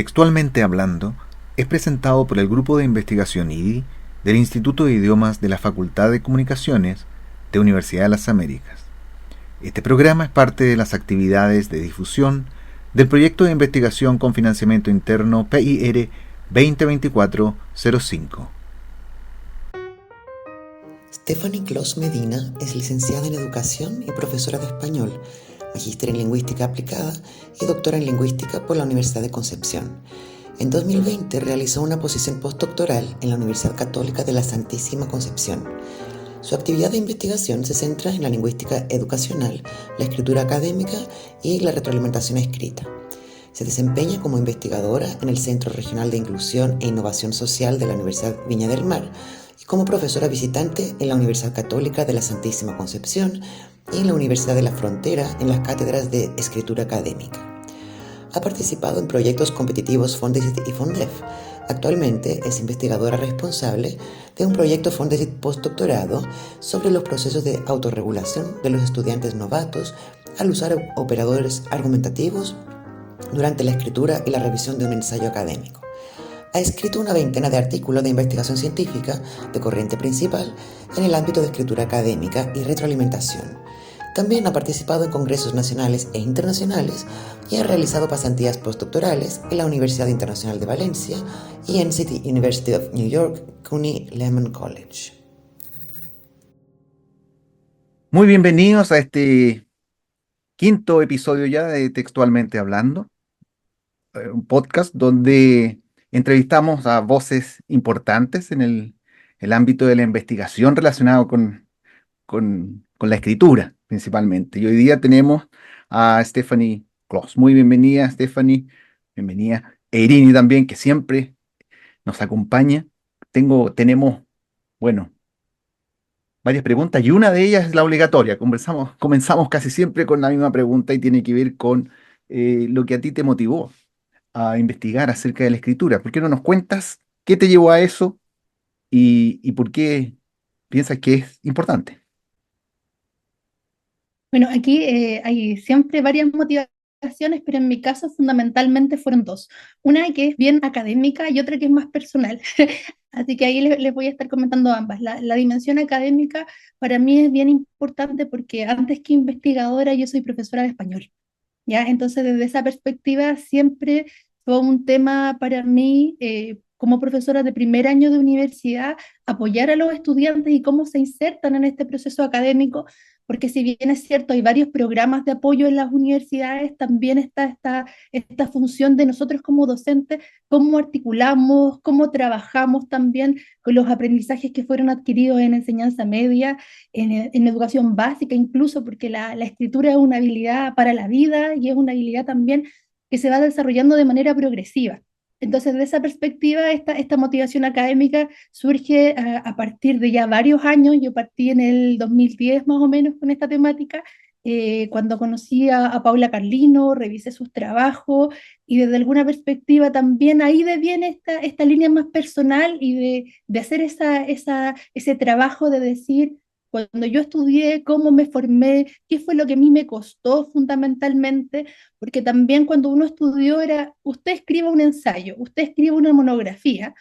Textualmente hablando, es presentado por el Grupo de Investigación IDI del Instituto de Idiomas de la Facultad de Comunicaciones de Universidad de las Américas. Este programa es parte de las actividades de difusión del proyecto de investigación con financiamiento interno PIR 2024-05. Stephanie Clos Medina es licenciada en Educación y profesora de español, magíster en Lingüística Aplicada y doctora en Lingüística por la Universidad de Concepción. En 2020 realizó una posición postdoctoral en la Universidad Católica de la Santísima Concepción. Su actividad de investigación se centra en la lingüística educacional, la escritura académica y la retroalimentación escrita. Se desempeña como investigadora en el Centro Regional de Inclusión e Innovación Social de la Universidad Viña del Mar y como profesora visitante en la Universidad Católica de la Santísima Concepción y en la Universidad de la Frontera en las cátedras de escritura académica. Ha participado en proyectos competitivos Fondesit y Fondef. Actualmente es investigadora responsable de un proyecto Fondesit postdoctorado sobre los procesos de autorregulación de los estudiantes novatos al usar operadores argumentativos durante la escritura y la revisión de un ensayo académico. Ha escrito una veintena de artículos de investigación científica de corriente principal en el ámbito de escritura académica y retroalimentación. También ha participado en congresos nacionales e internacionales y ha realizado pasantías postdoctorales en la Universidad Internacional de Valencia y en City University of New York, CUNY Lehman College. Muy bienvenidos a este quinto episodio ya de Textualmente Hablando, un podcast donde entrevistamos a voces importantes en el ámbito de la investigación relacionado con la escritura, principalmente. Y hoy día tenemos a Stephanie Clos. Muy bienvenida, Stephanie. Bienvenida. E Irini también, que siempre nos acompaña. Tenemos, bueno, varias preguntas y una de ellas es la obligatoria. Comenzamos casi siempre con la misma pregunta y tiene que ver con lo que a ti te motivó a investigar acerca de la escritura. ¿Por qué no nos cuentas qué te llevó a eso y por qué piensas que es importante? Bueno, aquí hay siempre varias motivaciones, pero en mi caso fundamentalmente fueron dos. Una que es bien académica y otra que es más personal. Así que ahí les voy a estar comentando ambas. La dimensión académica para mí es bien importante porque antes que investigadora yo soy profesora de español. ¿Ya? Entonces, desde esa perspectiva, siempre fue un tema para mí, como profesora de primer año de universidad, apoyar a los estudiantes y cómo se insertan en este proceso académico, porque si bien es cierto, hay varios programas de apoyo en las universidades, también está esta función de nosotros como docentes, cómo articulamos, cómo trabajamos también con los aprendizajes que fueron adquiridos en enseñanza media, en educación básica incluso, porque la escritura es una habilidad para la vida y es una habilidad también que se va desarrollando de manera progresiva. Entonces, de esa perspectiva, esta motivación académica surge a partir de ya varios años. Yo partí en el 2010 más o menos con esta temática, cuando conocí a Paula Carlino, revisé sus trabajos y desde alguna perspectiva también ahí viene esta línea más personal y de hacer ese trabajo de decir, cuando yo estudié, cómo me formé, qué fue lo que a mí me costó fundamentalmente, porque también cuando uno estudió era, usted escriba un ensayo, usted escribe una monografía,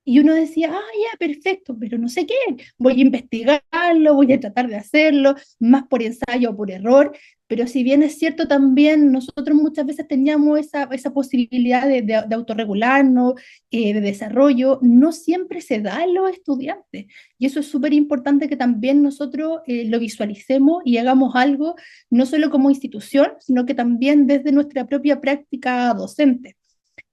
y uno decía, ah, ya, perfecto, pero no sé qué, voy a investigarlo, voy a tratar de hacerlo, más por ensayo o por error, pero si bien es cierto también, nosotros muchas veces teníamos esa posibilidad de autorregularnos, de desarrollo, no siempre se da en los estudiantes, y eso es súper importante que también nosotros lo visualicemos y hagamos algo, no solo como institución, sino que también desde nuestra propia práctica docente.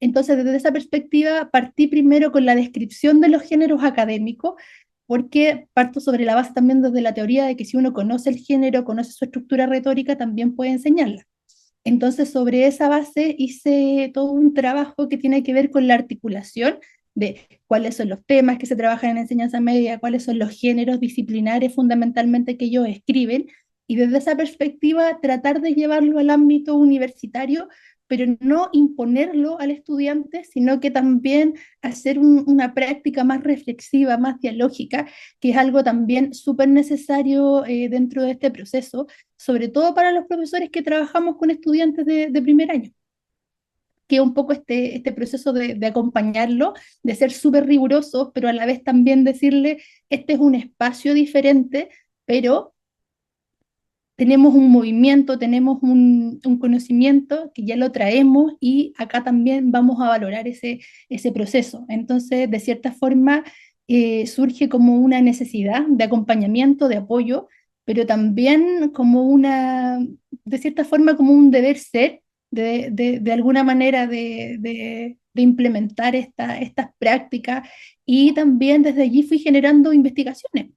Entonces, desde esa perspectiva, partí primero con la descripción de los géneros académicos, porque parto sobre la base también desde la teoría de que si uno conoce el género, conoce su estructura retórica, también puede enseñarla. Entonces, sobre esa base hice todo un trabajo que tiene que ver con la articulación de cuáles son los temas que se trabajan en enseñanza media, cuáles son los géneros disciplinares fundamentalmente que ellos escriben, y desde esa perspectiva tratar de llevarlo al ámbito universitario, pero no imponerlo al estudiante, sino que también hacer una práctica más reflexiva, más dialógica, que es algo también súper necesario dentro de este proceso, sobre todo para los profesores que trabajamos con estudiantes de primer año. que un poco este proceso de acompañarlo, de ser súper rigurosos, pero a la vez también decirle, este es un espacio diferente, pero tenemos un movimiento, tenemos un conocimiento que ya lo traemos y acá también vamos a valorar ese proceso. Entonces, de cierta forma, surge como una necesidad de acompañamiento, de apoyo, pero también como de cierta forma, como un deber ser, de alguna manera de implementar estas prácticas y también desde allí fui generando investigaciones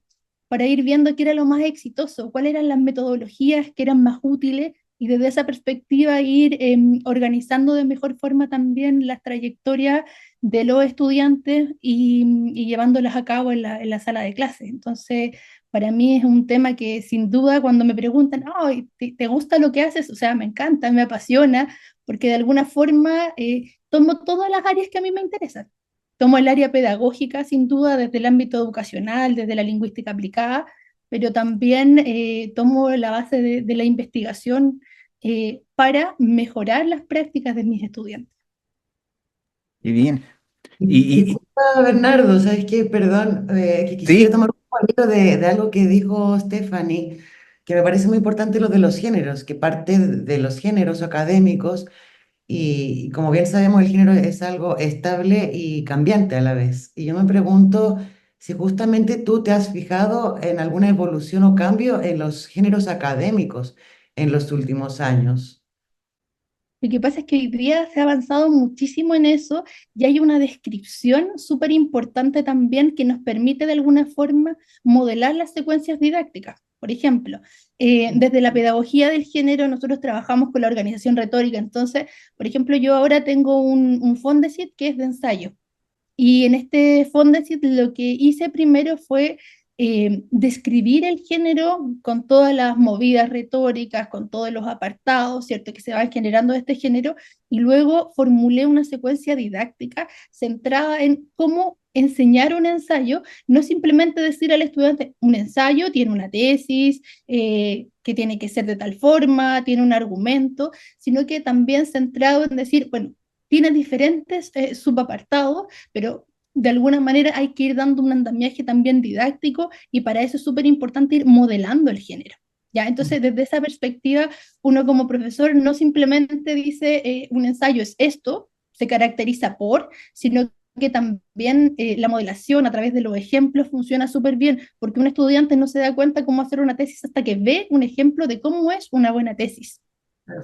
para ir viendo qué era lo más exitoso, cuáles eran las metodologías que eran más útiles y desde esa perspectiva ir organizando de mejor forma también las trayectorias de los estudiantes y llevándolas a cabo en la sala de clases. Entonces, para mí es un tema que sin duda cuando me preguntan, "Ay, ¿te gusta lo que haces?" O sea, me encanta, me apasiona, porque de alguna forma tomo todas las áreas que a mí me interesan. Tomo el área pedagógica, sin duda, desde el ámbito educacional, desde la lingüística aplicada, pero también tomo la base de la investigación para mejorar las prácticas de mis estudiantes. Y bien. Y Disculpa, Bernardo, ¿sabes qué? Perdón, que quisiera sí, tomar un poquito de algo que dijo Stephanie, que me parece muy importante lo de los géneros, que parte de los géneros académicos y como bien sabemos el género es algo estable y cambiante a la vez. Y yo me pregunto si justamente tú te has fijado en alguna evolución o cambio en los géneros académicos en los últimos años. Lo que pasa es que hoy día se ha avanzado muchísimo en eso y hay una descripción súper importante también que nos permite de alguna forma modelar las secuencias didácticas. Por ejemplo, desde la pedagogía del género nosotros trabajamos con la organización retórica. Entonces, por ejemplo, yo ahora tengo un Fondesit que es de ensayo. Y en este Fondesit lo que hice primero fue describir el género con todas las movidas retóricas, con todos los apartados, ¿cierto? Que se van generando de este género, y luego formulé una secuencia didáctica centrada en cómo enseñar un ensayo, no simplemente decir al estudiante, un ensayo tiene una tesis, que tiene que ser de tal forma, tiene un argumento, sino que también centrado en decir, bueno, tiene diferentes subapartados, pero de alguna manera hay que ir dando un andamiaje también didáctico y para eso es súper importante ir modelando el género. ¿Ya? Entonces, desde esa perspectiva, uno como profesor no simplemente dice un ensayo es esto, se caracteriza por, sino que también la modelación a través de los ejemplos funciona súper bien, porque un estudiante no se da cuenta cómo hacer una tesis hasta que ve un ejemplo de cómo es una buena tesis.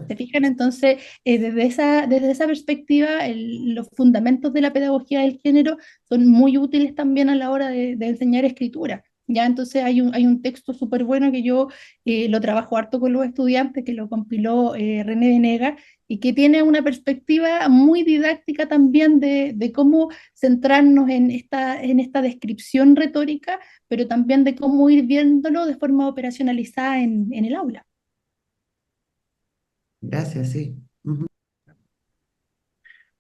¿Se fijan? Entonces, desde esa perspectiva, los fundamentos de la pedagogía del género son muy útiles también a la hora de enseñar escritura. Ya, entonces hay un texto súper bueno que yo lo trabajo harto con los estudiantes, que lo compiló René Venega, y que tiene una perspectiva muy didáctica también de cómo centrarnos en esta descripción retórica, pero también de cómo ir viéndolo de forma operacionalizada en el aula. Gracias, sí. Ujú.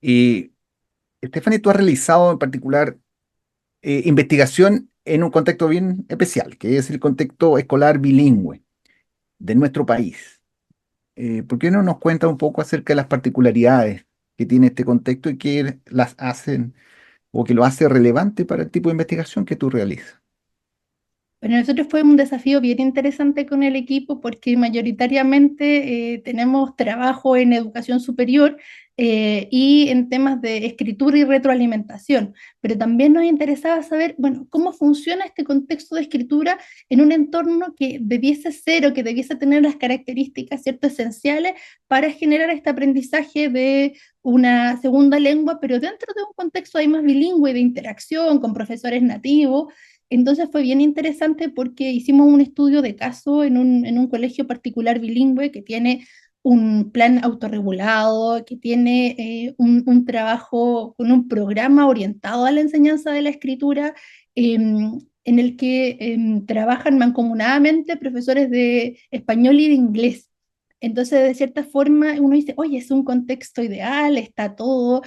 y Stephanie, tú has realizado en particular investigación en un contexto bien especial, que es el contexto escolar bilingüe de nuestro país. ¿Por qué no nos cuenta un poco acerca de las particularidades que tiene este contexto y qué las hacen o que lo hace relevante para el tipo de investigación que tú realizas? Para nosotros fue un desafío bien interesante con el equipo porque mayoritariamente tenemos trabajo en educación superior y en temas de escritura y retroalimentación, pero también nos interesaba saber, bueno, cómo funciona este contexto de escritura en un entorno que debiese ser o que debiese tener las características, ¿cierto?, esenciales para generar este aprendizaje de una segunda lengua, pero dentro de un contexto ahí más bilingüe de interacción con profesores nativos. Entonces fue bien interesante porque hicimos un estudio de caso en un colegio particular bilingüe que tiene un plan autorregulado, que tiene un trabajo con un programa orientado a la enseñanza de la escritura, en el que trabajan mancomunadamente profesores de español y de inglés. Entonces, de cierta forma, uno dice, oye, es un contexto ideal, está todo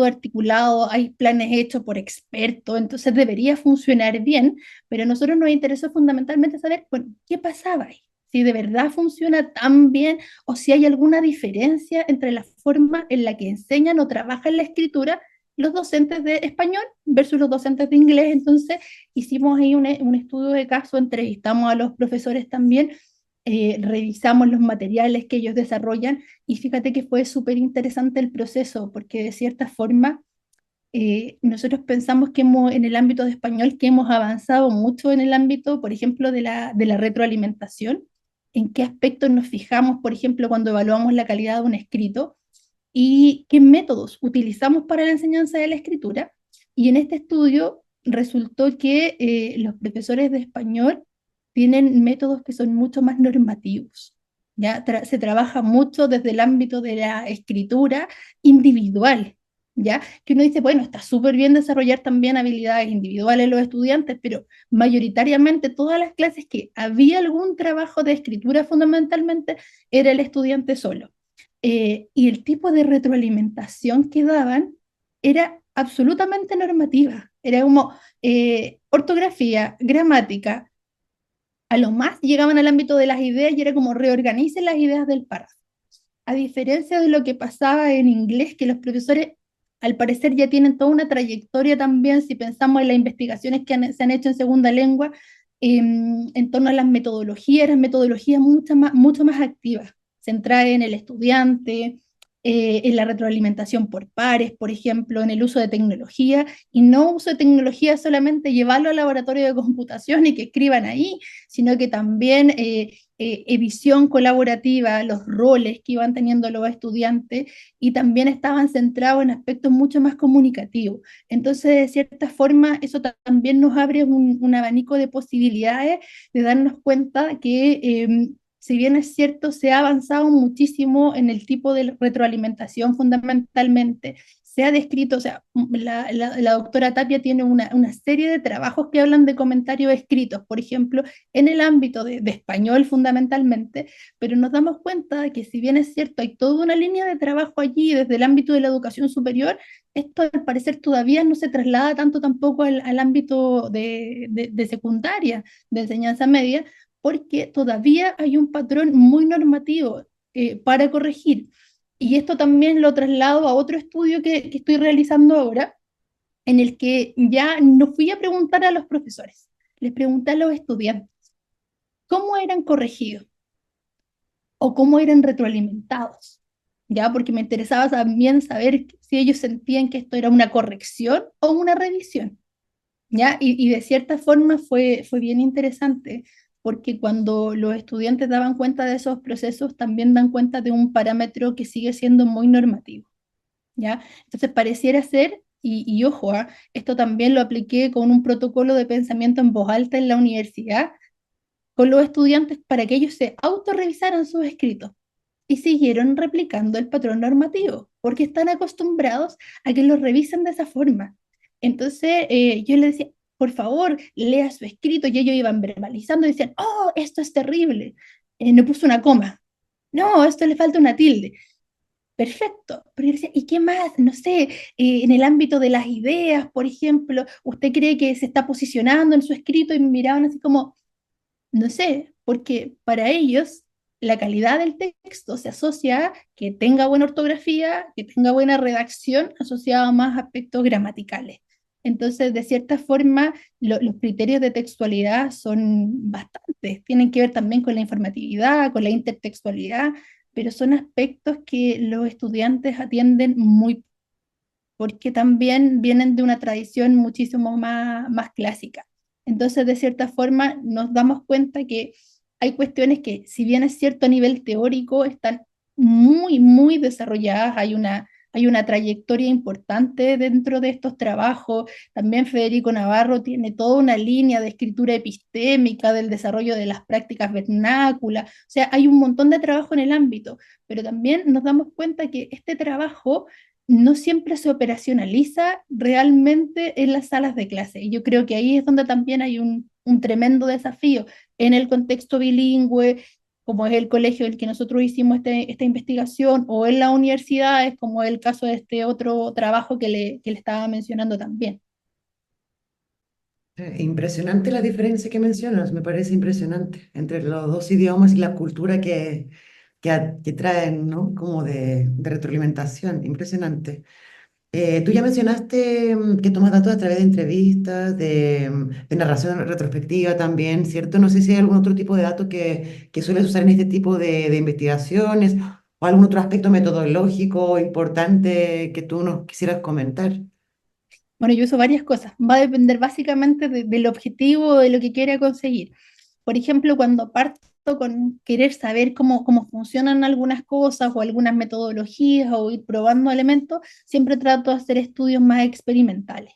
articulado, hay planes hechos por expertos, entonces debería funcionar bien, pero a nosotros nos interesó fundamentalmente saber, bueno, ¿qué pasaba ahí? si de verdad funciona tan bien o si hay alguna diferencia entre la forma en la que enseñan o trabajan la escritura los docentes de español versus los docentes de inglés. Entonces hicimos ahí un estudio de caso, entrevistamos a los profesores también, revisamos los materiales que ellos desarrollan y fíjate que fue súper interesante el proceso porque de cierta forma nosotros pensamos que en el ámbito de español que hemos avanzado mucho en el ámbito, por ejemplo, de la retroalimentación, en qué aspectos nos fijamos, por ejemplo, cuando evaluamos la calidad de un escrito y qué métodos utilizamos para la enseñanza de la escritura. Y en este estudio resultó que los profesores de español tienen métodos que son mucho más normativos. ¿Ya? Se trabaja mucho desde el ámbito de la escritura individual, ¿ya? Que uno dice, bueno, está súper bien desarrollar también habilidades individuales en los estudiantes, pero mayoritariamente todas las clases que había algún trabajo de escritura fundamentalmente era el estudiante solo. Y el tipo de retroalimentación que daban era absolutamente normativa. Era como ortografía, gramática, a lo más llegaban al ámbito de las ideas y era como reorganicen las ideas del párrafo. A diferencia de lo que pasaba en inglés, que los profesores al parecer ya tienen toda una trayectoria también, si pensamos en las investigaciones que se han hecho en segunda lengua, en torno a las metodologías, eran metodologías mucho más activas, centradas en el estudiante, en la retroalimentación por pares, por ejemplo, en el uso de tecnología, y no uso de tecnología solamente llevarlo al laboratorio de computación y que escriban ahí, sino que también edición colaborativa, los roles que iban teniendo los estudiantes y también estaban centrados en aspectos mucho más comunicativos. Entonces, de cierta forma, eso también nos abre un abanico de posibilidades de darnos cuenta que si bien es cierto, se ha avanzado muchísimo en el tipo de retroalimentación fundamentalmente. Se ha descrito, o sea, la doctora Tapia tiene una serie de trabajos que hablan de comentarios escritos, por ejemplo, en el ámbito de español fundamentalmente, pero nos damos cuenta de que si bien es cierto, hay toda una línea de trabajo allí desde el ámbito de la educación superior, esto al parecer todavía no se traslada tanto tampoco al ámbito de secundaria, de enseñanza media, porque todavía hay un patrón muy normativo para corregir. Y esto también lo traslado a otro estudio que estoy realizando ahora, en el que ya no fui a preguntar a los profesores, les pregunté a los estudiantes cómo eran corregidos o cómo eran retroalimentados, ¿ya? Porque me interesaba también saber si ellos sentían que esto era una corrección o una revisión, ¿ya? Y de cierta forma fue bien interesante, porque cuando los estudiantes daban cuenta de esos procesos, también dan cuenta de un parámetro que sigue siendo muy normativo, ¿ya? Entonces pareciera ser, y ojo, esto también lo apliqué con un protocolo de pensamiento en voz alta en la universidad, con los estudiantes para que ellos se autorrevisaran sus escritos y siguieron replicando el patrón normativo, porque están acostumbrados a que los revisen de esa forma. Entonces yo les decía, por favor, lea su escrito, y ellos iban verbalizando y decían, oh, esto es terrible, no puso una coma, no, esto le falta una tilde. Perfecto, pero yo decía, ¿y qué más? No sé, en el ámbito de las ideas, por ejemplo, ¿usted cree que se está posicionando en su escrito? Y me miraban así como, no sé, porque para ellos la calidad del texto se asocia a que tenga buena ortografía, que tenga buena redacción, asociado a más aspectos gramaticales. Entonces, de cierta forma, los criterios de textualidad son bastantes. Tienen que ver también con la informatividad, con la intertextualidad, pero son aspectos que los estudiantes atienden muy, porque también vienen de una tradición muchísimo más clásica. Entonces, de cierta forma, nos damos cuenta que hay cuestiones que, si bien es cierto a nivel teórico, están muy desarrolladas, hay una trayectoria importante dentro de estos trabajos. También Federico Navarro tiene toda una línea de escritura epistémica, del desarrollo de las prácticas vernáculas, o sea, hay un montón de trabajo en el ámbito, pero también nos damos cuenta que este trabajo no siempre se operacionaliza realmente en las salas de clase. Y yo creo que ahí es donde también hay un tremendo desafío en el contexto bilingüe, como es el colegio en el que nosotros hicimos esta investigación, o en las universidades, como es el caso de este otro trabajo que le estaba mencionando también. Impresionante la diferencia que mencionas, me parece impresionante entre los dos idiomas y la cultura que traen, ¿no? Como de retroalimentación, impresionante. Tú ya mencionaste que tomas datos a través de entrevistas, de narración retrospectiva también, ¿cierto? No sé si hay algún otro tipo de datos que sueles usar en este tipo de investigaciones o algún otro aspecto metodológico importante que tú nos quisieras comentar. Bueno, yo uso varias cosas. Va a depender básicamente del objetivo, de lo que quiera conseguir. Por ejemplo, cuando parto con querer saber cómo funcionan algunas cosas o algunas metodologías o ir probando elementos, siempre trato de hacer estudios más experimentales.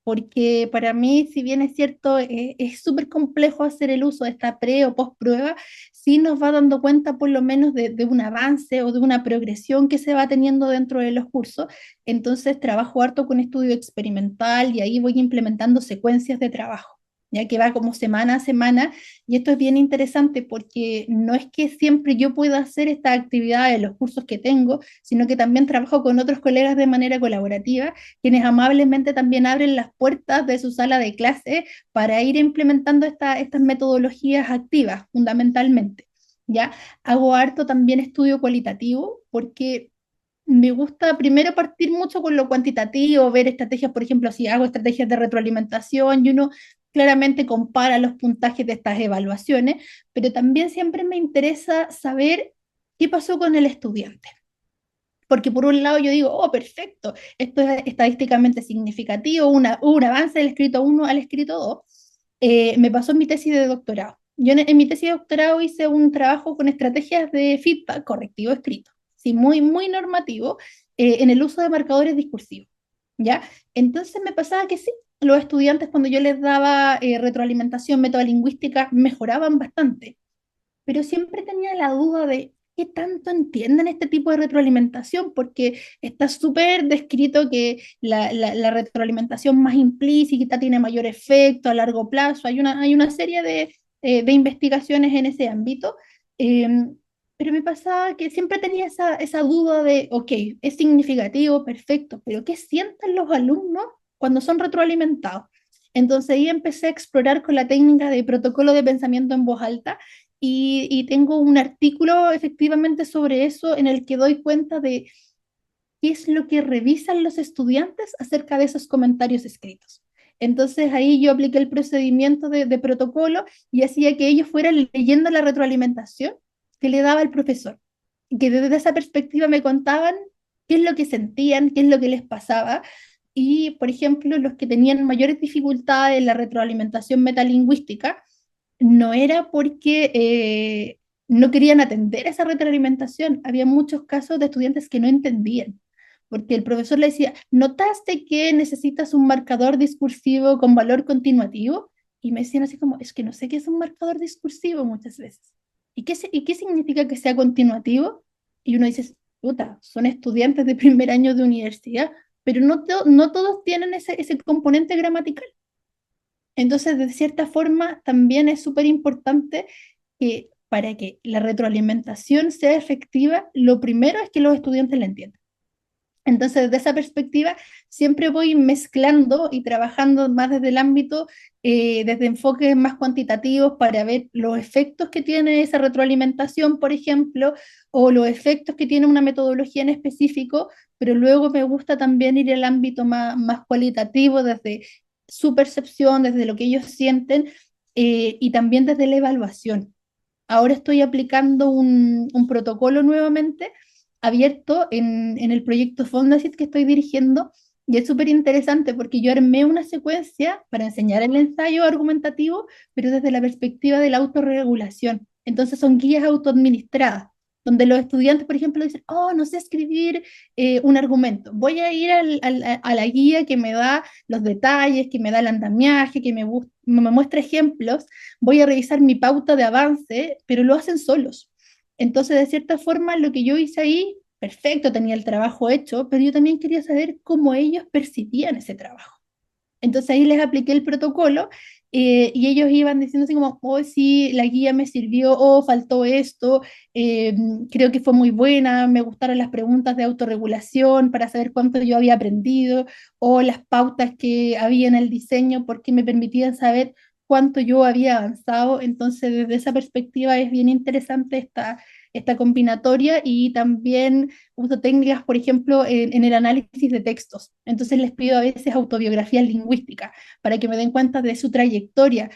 Porque para mí, si bien es cierto, es súper complejo hacer el uso de esta pre o post prueba, sí nos va dando cuenta por lo menos de un avance o de una progresión que se va teniendo dentro de los cursos. Entonces trabajo harto con estudio experimental y ahí voy implementando secuencias de trabajo, ya que va como semana a semana. Y esto es bien interesante porque no es que siempre yo pueda hacer esta actividad en los cursos que tengo, sino que también trabajo con otros colegas de manera colaborativa, quienes amablemente también abren las puertas de su sala de clase para ir implementando estas metodologías activas, fundamentalmente. ¿Ya? Hago harto también estudio cualitativo porque me gusta primero partir mucho con lo cuantitativo, ver estrategias, por ejemplo, si hago estrategias de retroalimentación y uno claramente compara los puntajes de estas evaluaciones, pero también siempre me interesa saber qué pasó con el estudiante. Porque por un lado yo digo, oh, perfecto, esto es estadísticamente significativo, un avance del escrito uno al escrito 2. Me pasó en mi tesis de doctorado. Yo en mi tesis de doctorado hice un trabajo con estrategias de feedback correctivo escrito, sí, muy, muy normativo, en el uso de marcadores discursivos, ¿ya? Entonces me pasaba que sí, los estudiantes cuando yo les daba retroalimentación metodolingüística mejoraban bastante, pero siempre tenía la duda de qué tanto entienden este tipo de retroalimentación, porque está súper descrito que la retroalimentación más implícita tiene mayor efecto a largo plazo. Hay una serie de investigaciones en ese ámbito, eh, pero me pasaba que siempre tenía esa duda de, ok, es significativo, perfecto, pero ¿qué sienten los alumnos cuando son retroalimentados? Entonces ahí empecé a explorar con la técnica de protocolo de pensamiento en voz alta, y tengo un artículo efectivamente sobre eso en el que doy cuenta de qué es lo que revisan los estudiantes acerca de esos comentarios escritos. Entonces ahí yo apliqué el procedimiento de protocolo y hacía que ellos fueran leyendo la retroalimentación que le daba el profesor, y que desde esa perspectiva me contaban qué es lo que sentían, qué es lo que les pasaba. Y, por ejemplo, los que tenían mayores dificultades en la retroalimentación metalingüística, no era porque no querían atender esa retroalimentación. Había muchos casos de estudiantes que no entendían, porque el profesor le decía, ¿notaste que necesitas un marcador discursivo con valor continuativo? Y me decían así como, es que no sé qué es un marcador discursivo muchas veces. ¿Y qué significa que sea continuativo? Y uno dice, puta, son estudiantes de primer año de universidad, pero no todos tienen ese componente gramatical. Entonces, de cierta forma, también es súper importante que para que la retroalimentación sea efectiva, lo primero es que los estudiantes la entiendan. Entonces, desde esa perspectiva, siempre voy mezclando y trabajando más desde el ámbito, desde enfoques más cuantitativos para ver los efectos que tiene esa retroalimentación, por ejemplo, o los efectos que tiene una metodología en específico, pero luego me gusta también ir al ámbito más cualitativo, desde su percepción, desde lo que ellos sienten, y también desde la evaluación. Ahora estoy aplicando un protocolo nuevamente abierto en el proyecto Fondasit que estoy dirigiendo, y es súper interesante porque yo armé una secuencia para enseñar el ensayo argumentativo, pero desde la perspectiva de la autorregulación. Entonces son guías autoadministradas, donde los estudiantes, por ejemplo, dicen, oh, no sé escribir un argumento. Voy a ir a la guía que me da los detalles, que me da el andamiaje, me muestra ejemplos. Voy a revisar mi pauta de avance, pero lo hacen solos. Entonces, de cierta forma, lo que yo hice ahí, perfecto, tenía el trabajo hecho, pero yo también quería saber cómo ellos percibían ese trabajo. Entonces ahí les apliqué el protocolo Y ellos iban diciendo así como, oh sí, la guía me sirvió, oh faltó esto, eh, creo que fue muy buena, me gustaron las preguntas de autorregulación para saber cuánto yo había aprendido, o las pautas que había en el diseño porque me permitían saber cuánto yo había avanzado. Entonces, desde esa perspectiva es bien interesante esta combinatoria, y también uso técnicas, por ejemplo, en el análisis de textos. Entonces les pido a veces autobiografías lingüísticas para que me den cuenta de su trayectoria.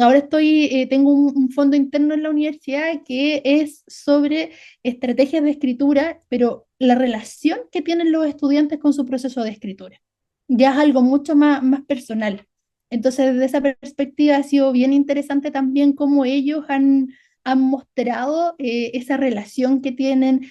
Ahora tengo un fondo interno en la universidad que es sobre estrategias de escritura, pero la relación que tienen los estudiantes con su proceso de escritura ya es algo mucho más personal. Entonces, desde esa perspectiva ha sido bien interesante también cómo ellos han mostrado esa relación que tienen,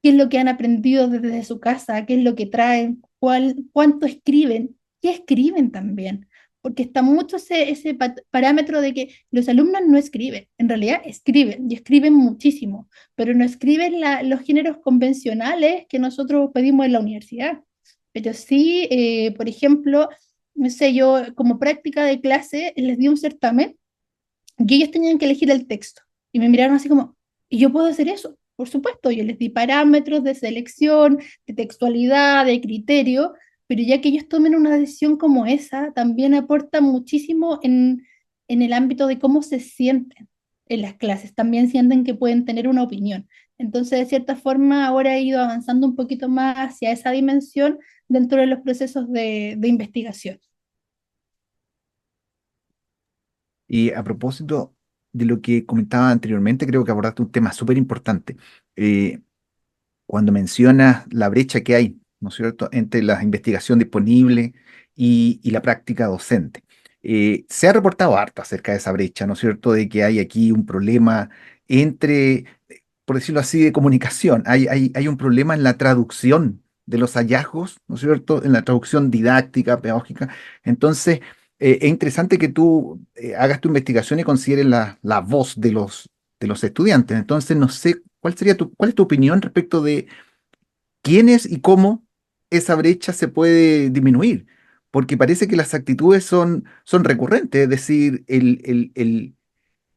qué es lo que han aprendido desde su casa, qué es lo que traen, cuánto escriben, qué escriben también, porque está mucho ese parámetro de que los alumnos no escriben, en realidad escriben y escriben muchísimo, pero no escriben los géneros convencionales que nosotros pedimos en la universidad. Pero sí, por ejemplo, no sé, yo como práctica de clase les di un certamen y ellos tenían que elegir el texto. Y me miraron así como, ¿y yo puedo hacer eso? Por supuesto, yo les di parámetros de selección, de textualidad, de criterio, pero ya que ellos tomen una decisión como esa, también aporta muchísimo en el ámbito de cómo se sienten en las clases. También sienten que pueden tener una opinión. Entonces, de cierta forma, ahora he ido avanzando un poquito más hacia esa dimensión dentro de los procesos de investigación. Y a propósito de lo que comentaba anteriormente, creo que abordaste un tema súper importante. Eh, Cuando mencionas la brecha que hay, ¿no es cierto?, entre la investigación disponible y la práctica docente. Se ha reportado harto acerca de esa brecha, ¿no es cierto?, de que hay aquí un problema entre, por decirlo así, de comunicación. Hay un problema en la traducción de los hallazgos, ¿no es cierto?, en la traducción didáctica, pedagógica. Entonces, es interesante que tú hagas tu investigación y consideres la voz de los estudiantes. Entonces, no sé, ¿cuál es tu opinión respecto de quiénes y cómo esa brecha se puede disminuir? Porque parece que las actitudes son recurrentes, es decir, el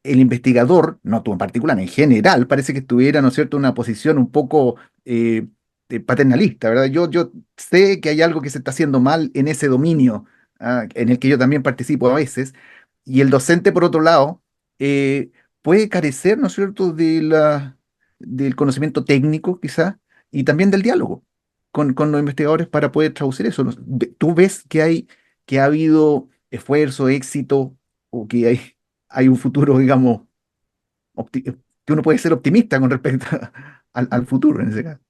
investigador, no tú en particular, en general, parece que estuviera, ¿no es cierto?, en una posición un poco paternalista, ¿verdad? Yo sé que hay algo que se está haciendo mal en ese dominio, en el que yo también participo a veces, y el docente, por otro lado, eh, puede carecer, ¿no es cierto?, del conocimiento técnico, quizá, y también del diálogo con los investigadores para poder traducir eso. ¿No? ¿Tú ves que ha habido esfuerzo, éxito, o que hay un futuro, digamos, que uno puede ser optimista con respecto al futuro en ese caso?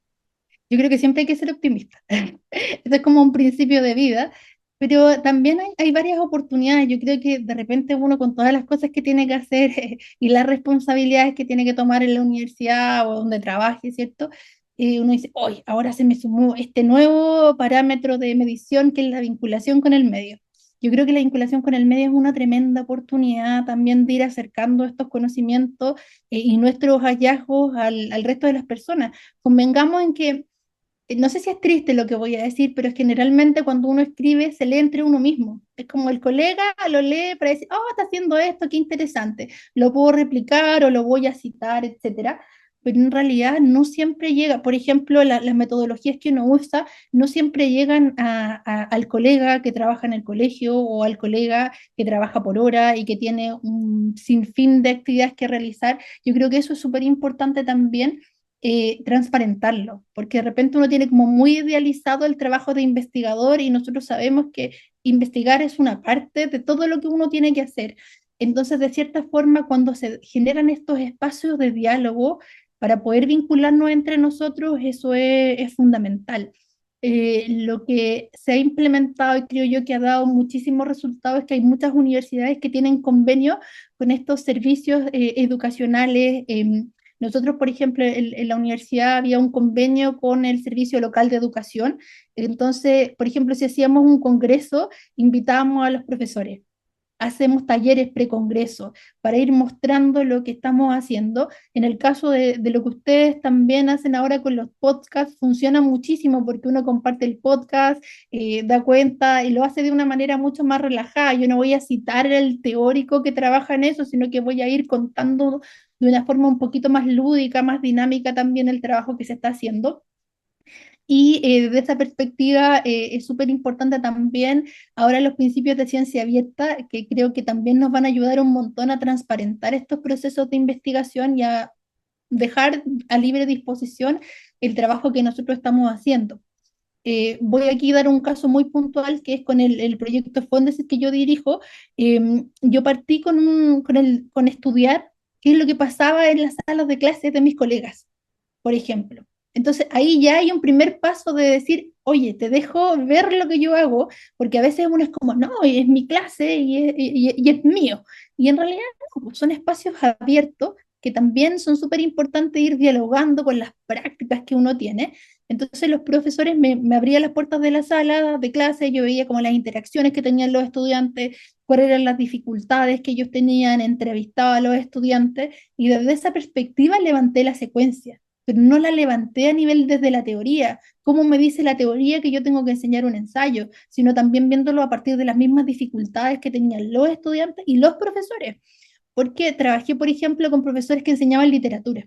Yo creo que siempre hay que ser optimista. Eso es como un principio de vida, pero también hay varias oportunidades. Yo creo que de repente uno con todas las cosas que tiene que hacer y las responsabilidades que tiene que tomar en la universidad o donde trabaje, ¿cierto? Uno dice, hoy, ahora se me sumó este nuevo parámetro de medición que es la vinculación con el medio. Yo creo que la vinculación con el medio es una tremenda oportunidad también de ir acercando estos conocimientos y nuestros hallazgos al resto de las personas. Convengamos en que no sé si es triste lo que voy a decir, pero es generalmente cuando uno escribe se lee entre uno mismo. Es como el colega lo lee para decir, oh, está haciendo esto, qué interesante. Lo puedo replicar o lo voy a citar, etcétera. Pero en realidad no siempre llega. Por ejemplo, las metodologías que uno usa no siempre llegan al colega que trabaja en el colegio o al colega que trabaja por hora y que tiene un sinfín de actividades que realizar. Yo creo que eso es súper importante también, transparentarlo, porque de repente uno tiene como muy idealizado el trabajo de investigador y nosotros sabemos que investigar es una parte de todo lo que uno tiene que hacer. Entonces, de cierta forma, cuando se generan estos espacios de diálogo para poder vincularnos entre nosotros, eso es fundamental. Lo que se ha implementado y creo yo que ha dado muchísimos resultados es que hay muchas universidades que tienen convenios con estos servicios educacionales. Nosotros, por ejemplo, en la universidad había un convenio con el Servicio Local de Educación. Entonces, por ejemplo, si hacíamos un congreso, invitábamos a los profesores. hacemos talleres precongreso para ir mostrando lo que estamos haciendo. En el caso de lo que ustedes también hacen ahora con los podcasts, funciona muchísimo porque uno comparte el podcast, da cuenta y lo hace de una manera mucho más relajada. Yo no voy a citar el teórico que trabaja en eso, sino que voy a ir contando de una forma un poquito más lúdica, más dinámica también el trabajo que se está haciendo. Y desde esa perspectiva es súper importante también ahora los principios de ciencia abierta, que creo que también nos van a ayudar un montón a transparentar estos procesos de investigación y a dejar a libre disposición el trabajo que nosotros estamos haciendo. Voy aquí a dar un caso muy puntual que es con el proyecto Fondesit que yo dirijo. Yo partí con estudiar qué es lo que pasaba en las salas de clases de mis colegas, por ejemplo. Entonces ahí ya hay un primer paso de decir, oye, te dejo ver lo que yo hago, porque a veces uno es como, no, es mi clase y es mío. Y en realidad no, pues, son espacios abiertos que también son súper importantes ir dialogando con las prácticas que uno tiene. Entonces los profesores me abrían las puertas de la sala de clase, yo veía como las interacciones que tenían los estudiantes, cuáles eran las dificultades que ellos tenían, entrevistaba a los estudiantes y desde esa perspectiva levanté la secuencia, pero no la levanté a nivel desde la teoría, cómo me dice la teoría que yo tengo que enseñar un ensayo, sino también viéndolo a partir de las mismas dificultades que tenían los estudiantes y los profesores, porque trabajé, por ejemplo, con profesores que enseñaban literatura,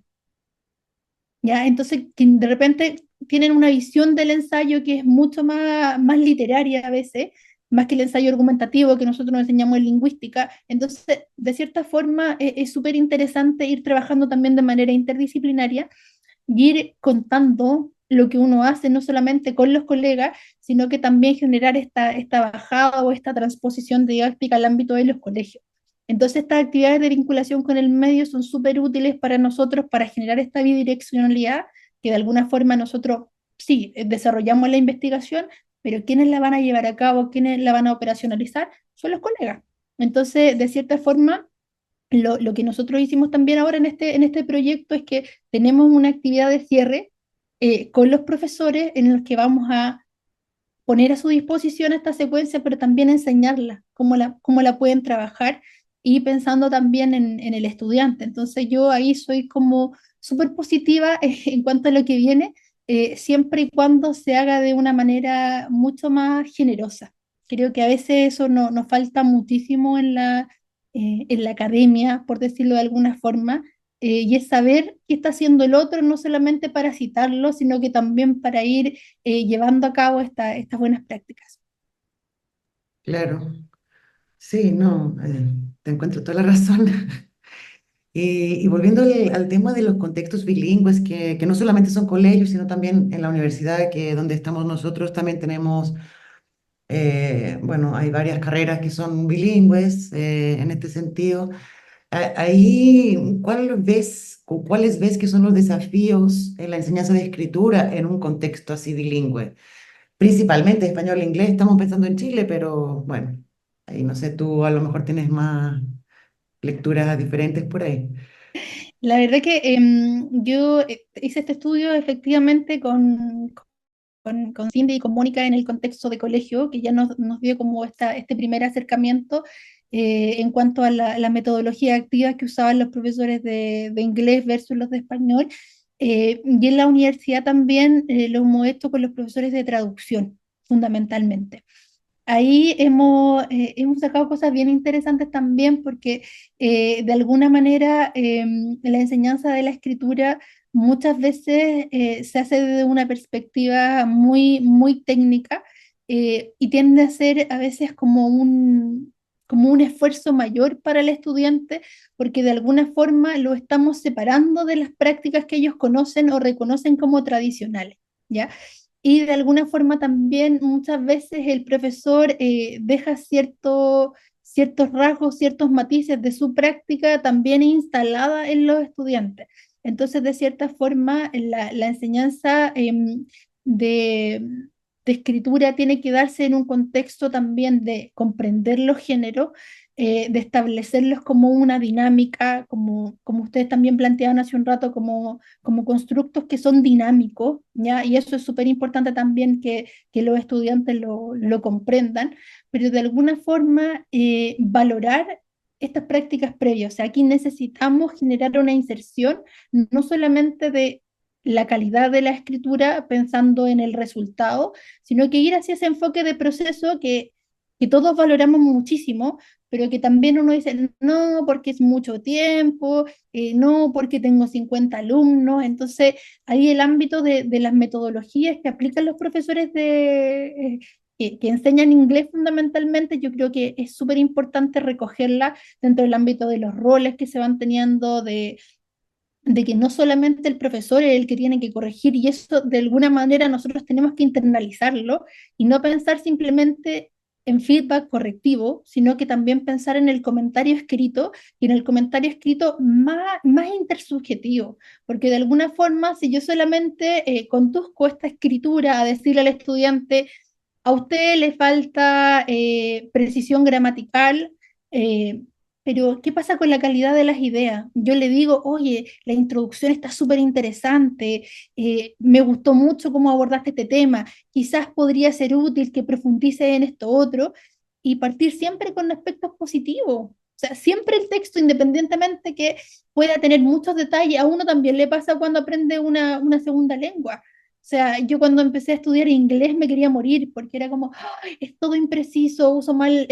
¿ya? Entonces, que de repente tienen una visión del ensayo que es mucho más literaria a veces, más que el ensayo argumentativo que nosotros nos enseñamos en lingüística. Entonces, de cierta forma, es súper interesante ir trabajando también de manera interdisciplinaria y ir contando lo que uno hace, no solamente con los colegas, sino que también generar esta bajada o esta transposición de didáctica al ámbito de los colegios. Entonces, estas actividades de vinculación con el medio son súper útiles para nosotros para generar esta bidireccionalidad, que de alguna forma nosotros sí desarrollamos la investigación, pero quienes la van a llevar a cabo, quienes la van a operacionalizar, son los colegas. Entonces, de cierta forma, lo que nosotros hicimos también ahora en este proyecto es que tenemos una actividad de cierre con los profesores en los que vamos a poner a su disposición esta secuencia, pero también enseñarla, cómo la pueden trabajar y pensando también en el estudiante. Entonces yo ahí soy como súper positiva en cuanto a lo que viene, siempre y cuando se haga de una manera mucho más generosa. Creo que a veces eso nos falta muchísimo en la academia, por decirlo de alguna forma, y es saber qué está haciendo el otro, no solamente para citarlo, sino que también para ir llevando a cabo estas buenas prácticas. Claro, sí, no, te encuentro toda la razón. Y volviendo al tema de los contextos bilingües, que no solamente son colegios, sino también en la universidad, que donde estamos nosotros, también tenemos, bueno, hay varias carreras que son bilingües en este sentido. Ahí, ¿cuáles ves que son los desafíos en la enseñanza de escritura en un contexto así bilingüe? Principalmente español e inglés, estamos pensando en Chile, pero bueno, ahí no sé, tú a lo mejor tienes más lecturas diferentes por ahí. La verdad que yo hice este estudio efectivamente con Cindy y con Mónica en el contexto de colegio, que ya nos dio como este primer acercamiento en cuanto a la metodología activa que usaban los profesores de inglés versus los de español. Y en la universidad también lo hemos hecho con los profesores de traducción, fundamentalmente. Ahí hemos sacado cosas bien interesantes también porque de alguna manera la enseñanza de la escritura muchas veces se hace desde una perspectiva muy técnica y tiende a ser a veces como un esfuerzo mayor para el estudiante porque de alguna forma lo estamos separando de las prácticas que ellos conocen o reconocen como tradicionales, ¿ya? Y de alguna forma también muchas veces el profesor deja ciertos rasgos, ciertos matices de su práctica también instalada en los estudiantes. Entonces, de cierta forma, la enseñanza de, de escritura tiene que darse en un contexto también de comprender los géneros, de establecerlos como una dinámica, como ustedes también planteaban hace un rato, como constructos que son dinámicos, ¿ya? Y eso es súper importante también que los estudiantes lo comprendan, pero de alguna forma valorar estas prácticas previas. O sea, aquí necesitamos generar una inserción, no solamente de la calidad de la escritura pensando en el resultado, sino que ir hacia ese enfoque de proceso que todos valoramos muchísimo, pero que también uno dice, no, porque es mucho tiempo, no, porque tengo 50 alumnos. Entonces, ahí el ámbito de las metodologías que aplican los profesores que enseñan inglés fundamentalmente, yo creo que es súper importante recogerla dentro del ámbito de los roles que se van teniendo, de que no solamente el profesor es el que tiene que corregir, y eso de alguna manera nosotros tenemos que internalizarlo y no pensar simplemente en feedback correctivo, sino que también pensar en el comentario escrito, y en el comentario escrito más intersubjetivo, porque de alguna forma si yo solamente conduzco esta escritura a decirle al estudiante, a usted le falta precisión gramatical, eh, pero ¿qué pasa con la calidad de las ideas? Yo le digo, oye, la introducción está súper interesante, me gustó mucho cómo abordaste este tema, quizás podría ser útil que profundice en esto otro, y partir siempre con aspectos positivos. O sea, siempre el texto, independientemente que pueda tener muchos detalles, a uno también le pasa cuando aprende una segunda lengua. O sea, yo cuando empecé a estudiar inglés me quería morir porque era como, "Ay, es todo impreciso, uso mal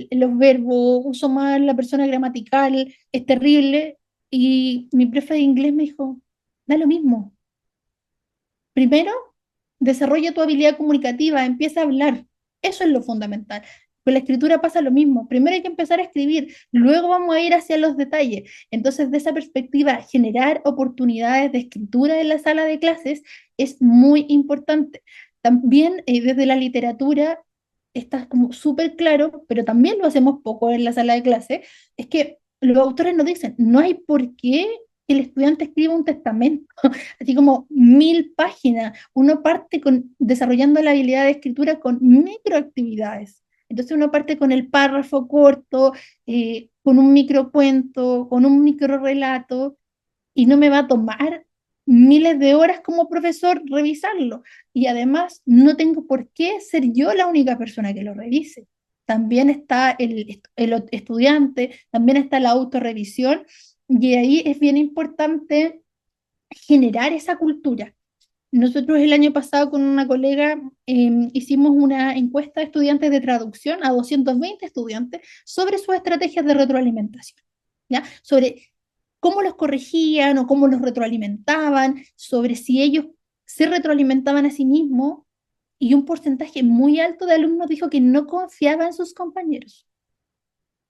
los verbos, uso mal la persona gramatical, es terrible". Y mi profe de inglés me dijo, da lo mismo. Primero, desarrolla tu habilidad comunicativa, empieza a hablar. Eso es lo fundamental. Con la escritura pasa lo mismo. Primero hay que empezar a escribir, luego vamos a ir hacia los detalles. Entonces, de esa perspectiva, generar oportunidades de escritura en la sala de clases es muy importante. También desde la literatura está como súper claro, pero también lo hacemos poco en la sala de clase, es que los autores nos dicen, no hay por qué el estudiante escriba un testamento así como 1000 páginas. Uno parte desarrollando la habilidad de escritura con microactividades. Entonces uno parte con el párrafo corto, con un microcuento, con un microrelato, y no me va a tomar miles de horas como profesor revisarlo. Y además no tengo por qué ser yo la única persona que lo revise. También está el estudiante, también está la autorrevisión, y ahí es bien importante generar esa cultura. Nosotros el año pasado con una colega hicimos una encuesta de estudiantes de traducción a 220 estudiantes sobre sus estrategias de retroalimentación, ¿ya? Sobre cómo los corregían o cómo los retroalimentaban, sobre si ellos se retroalimentaban a sí mismos, y un porcentaje muy alto de alumnos dijo que no confiaba en sus compañeros,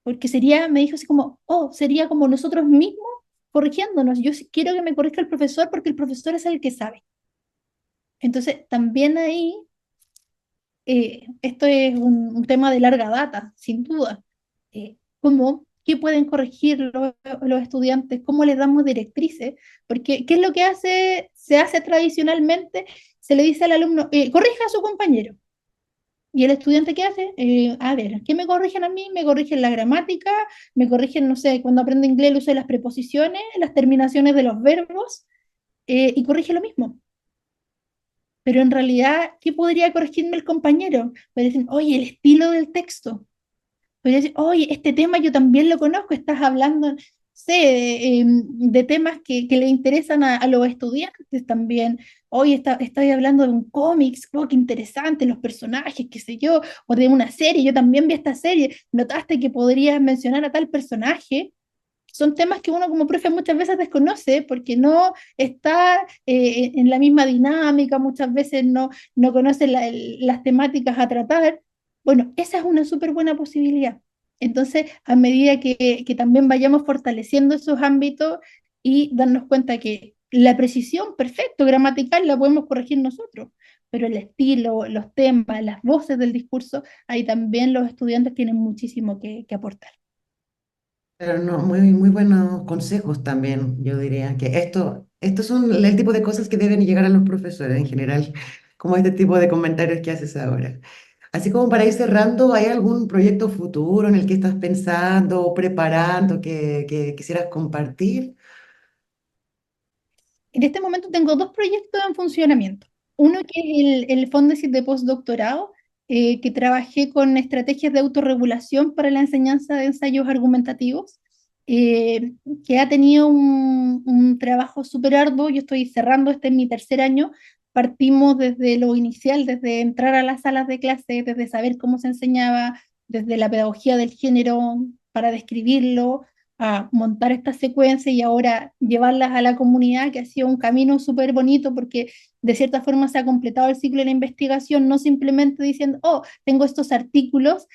porque sería, me dijo así como, oh, sería como nosotros mismos corrigiéndonos. Yo sí quiero que me corrija el profesor porque el profesor es el que sabe. Entonces, también ahí, esto es un tema de larga data, sin duda. ¿Cómo? ¿Qué pueden corregir los estudiantes? ¿Cómo les damos directrices? Porque, ¿qué es lo que se hace tradicionalmente? Se le dice al alumno, corrija a su compañero. ¿Y el estudiante qué hace? A ver, ¿qué me corrigen a mí? Me corrigen la gramática, me corrigen, no sé, cuando aprendo inglés el uso de las preposiciones, las terminaciones de los verbos, y corrige lo mismo. Pero en realidad, ¿qué podría corregirme el compañero? Puede decir, oye, el estilo del texto. Podría decir, oye, este tema yo también lo conozco, estás hablando, sé, de temas que le interesan a los estudiantes también. Oye, estoy hablando de un cómics, oh, qué interesante, los personajes, qué sé yo, o de una serie, yo también vi esta serie, notaste que podrías mencionar a tal personaje. Son temas que uno como profe muchas veces desconoce porque no está en la misma dinámica, muchas veces no conoce las temáticas a tratar. Bueno, esa es una súper buena posibilidad. Entonces, a medida que también vayamos fortaleciendo esos ámbitos y darnos cuenta que la precisión, perfecto, gramatical, la podemos corregir nosotros, pero el estilo, los temas, las voces del discurso, ahí también los estudiantes tienen muchísimo que aportar. Pero no, muy buenos consejos también, yo diría que estos son el tipo de cosas que deben llegar a los profesores en general, como este tipo de comentarios que haces ahora. Así como para ir cerrando, ¿hay algún proyecto futuro en el que estás pensando o preparando que quisieras compartir? En este momento tengo dos proyectos en funcionamiento. Uno que es el Fondesit de postdoctorado, que trabajé con estrategias de autorregulación para la enseñanza de ensayos argumentativos, eh, que ha tenido un trabajo súper arduo. Yo estoy cerrando, este en mi tercer año. Partimos desde lo inicial, desde entrar a las salas de clase, desde saber cómo se enseñaba, desde la pedagogía del género para describirlo, a montar esta secuencia y ahora llevarlas a la comunidad, que ha sido un camino súper bonito porque de cierta forma se ha completado el ciclo de la investigación, no simplemente diciendo, oh, tengo estos artículos,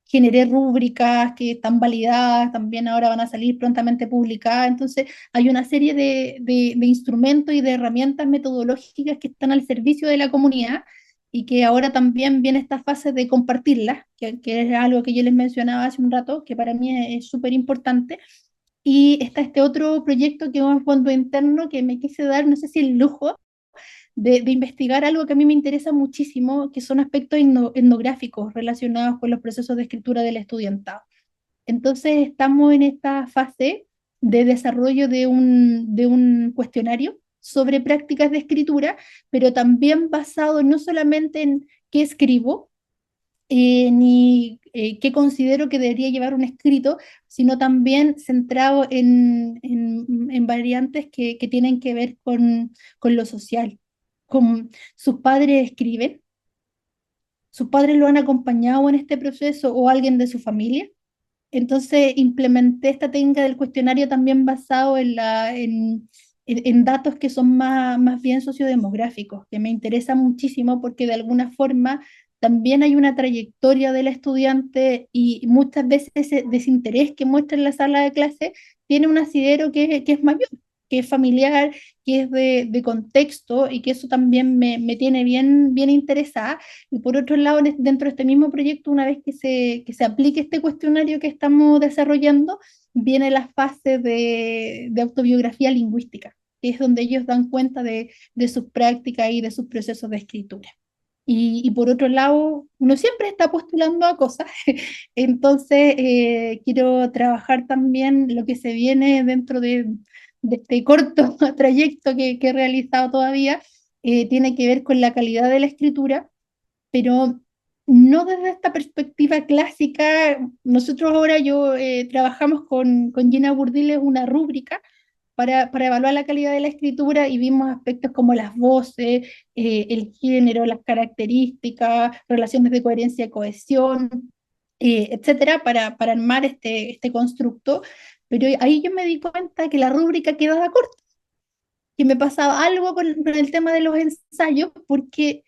generé rúbricas que están validadas, también ahora van a salir prontamente publicadas, entonces hay una serie de instrumentos y de herramientas metodológicas que están al servicio de la comunidad y que ahora también viene esta fase de compartirlas, que es algo que yo les mencionaba hace un rato, que para mí es súper importante. Y está este otro proyecto que es un fondo interno que me quise dar, no sé si el lujo, de investigar algo que a mí me interesa muchísimo, que son aspectos etnográficos relacionados con los procesos de escritura del estudiantado. Entonces estamos en esta fase de desarrollo de un cuestionario sobre prácticas de escritura, pero también basado no solamente en qué escribo, ni qué considero que debería llevar un escrito, sino también centrado en variantes que tienen que ver con lo social. Con sus padres escriben, sus padres lo han acompañado en este proceso o alguien de su familia. Entonces implementé esta técnica del cuestionario también basado en datos que son más bien sociodemográficos, que me interesa muchísimo porque de alguna forma también hay una trayectoria del estudiante y muchas veces ese desinterés que muestra en la sala de clase tiene un asidero que es mayor, que es familiar, que es de contexto y que eso también me tiene bien interesada. Y por otro lado, dentro de este mismo proyecto, una vez que se aplique este cuestionario que estamos desarrollando, viene la fase de autobiografía lingüística, que es donde ellos dan cuenta de sus prácticas y de sus procesos de escritura. Y por otro lado, uno siempre está postulando a cosas, entonces quiero trabajar también lo que se viene dentro de este corto trayecto que he realizado todavía, tiene que ver con la calidad de la escritura, pero no desde esta perspectiva clásica. Nosotros ahora trabajamos con Gina Burdiles una rúbrica para evaluar la calidad de la escritura y vimos aspectos como las voces, el género, las características, relaciones de coherencia y cohesión, etcétera, para armar este constructo. Pero ahí yo me di cuenta que la rúbrica quedaba corta, que me pasaba algo con el tema de los ensayos, porque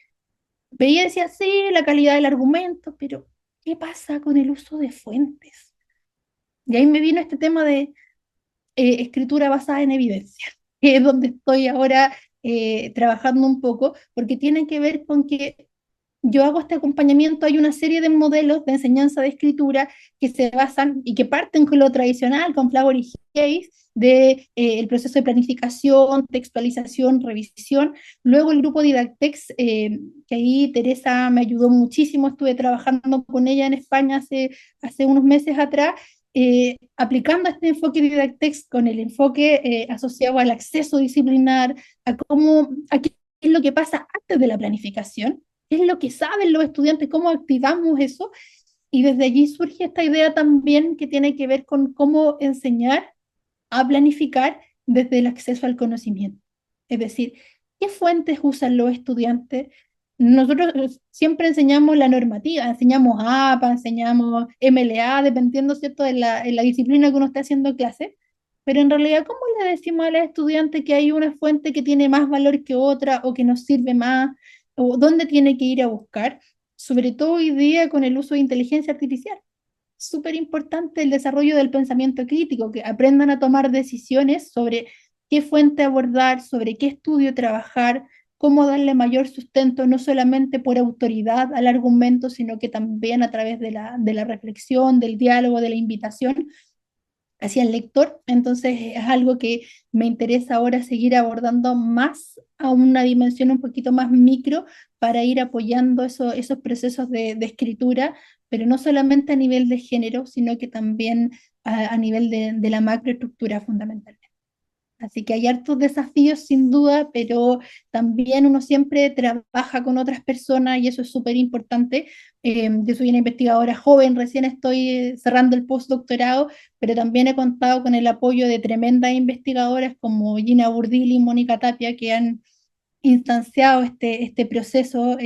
veía y decía, sí, la calidad del argumento, pero ¿qué pasa con el uso de fuentes? Y ahí me vino este tema de escritura basada en evidencia, que es donde estoy ahora trabajando un poco, porque tiene que ver con que yo hago este acompañamiento, hay una serie de modelos de enseñanza de escritura que se basan y que parten con lo tradicional, con Flower y Hayes, de el proceso de planificación, textualización, revisión. Luego el grupo Didactex, que ahí Teresa me ayudó muchísimo, estuve trabajando con ella en España hace unos meses atrás, aplicando este enfoque Didactex con el enfoque asociado al acceso disciplinar, a qué es lo que pasa antes de la planificación, qué es lo que saben los estudiantes, cómo activamos eso. Y desde allí surge esta idea también que tiene que ver con cómo enseñar a planificar desde el acceso al conocimiento. Es decir, ¿qué fuentes usan los estudiantes? Nosotros siempre enseñamos la normativa, enseñamos APA, enseñamos MLA, dependiendo, ¿cierto?, de la disciplina que uno esté haciendo clase, pero en realidad, ¿cómo le decimos a los estudiantes que hay una fuente que tiene más valor que otra o que nos sirve más, o dónde tiene que ir a buscar? Sobre todo hoy día con el uso de inteligencia artificial, súper importante el desarrollo del pensamiento crítico, que aprendan a tomar decisiones sobre qué fuente abordar, sobre qué estudio trabajar, cómo darle mayor sustento, no solamente por autoridad al argumento, sino que también a través de la reflexión, del diálogo, de la invitación hacia el lector. Entonces es algo que me interesa ahora seguir abordando más a una dimensión un poquito más micro para ir apoyando esos procesos de escritura, pero no solamente a nivel de género, sino que también a nivel de la macroestructura fundamental. Así que hay hartos desafíos sin duda, pero también uno siempre trabaja con otras personas y eso es súper importante. Yo soy una investigadora joven, recién estoy cerrando el postdoctorado, pero también he contado con el apoyo de tremendas investigadoras como Gina Burdil y Mónica Tapia, que han instanciado este proceso.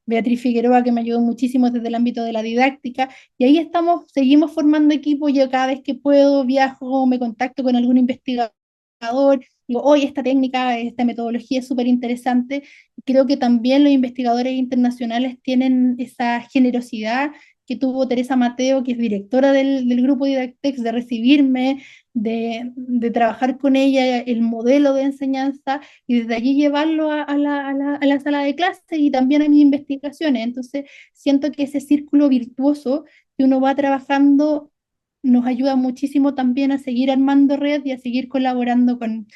Beatriz Figueroa, que me ayudó muchísimo desde el ámbito de la didáctica, y ahí estamos, seguimos formando equipo. Yo cada vez que puedo viajo, me contacto con algún investigador, digo, hoy esta técnica, esta metodología es súper interesante. Creo que también los investigadores internacionales tienen esa generosidad que tuvo Teresa Mateo, que es directora del grupo Didactex, de recibirme, de trabajar con ella el modelo de enseñanza y desde allí llevarlo a la sala de clase y también a mis investigaciones. Entonces, siento que ese círculo virtuoso que uno va trabajando nos ayuda muchísimo también a seguir armando red y a seguir colaborando con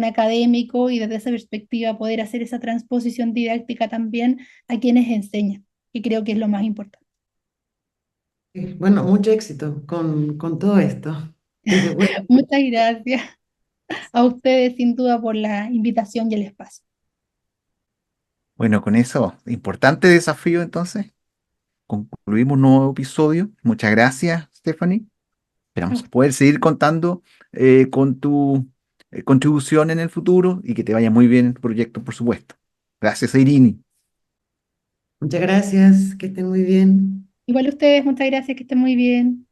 académicos y desde esa perspectiva poder hacer esa transposición didáctica también a quienes enseñan, que creo que es lo más importante. Bueno, mucho éxito con todo esto. Y de vuelta, Muchas gracias a ustedes sin duda por la invitación y el espacio. Bueno, con eso, importante desafío entonces. Concluimos un nuevo episodio. Muchas gracias, Stephanie. Esperamos poder seguir contando con tu contribución en el futuro y que te vaya muy bien el proyecto, por supuesto. Gracias, Irini. muchas gracias, que estén muy bien. Igual a ustedes, muchas gracias, que estén muy bien.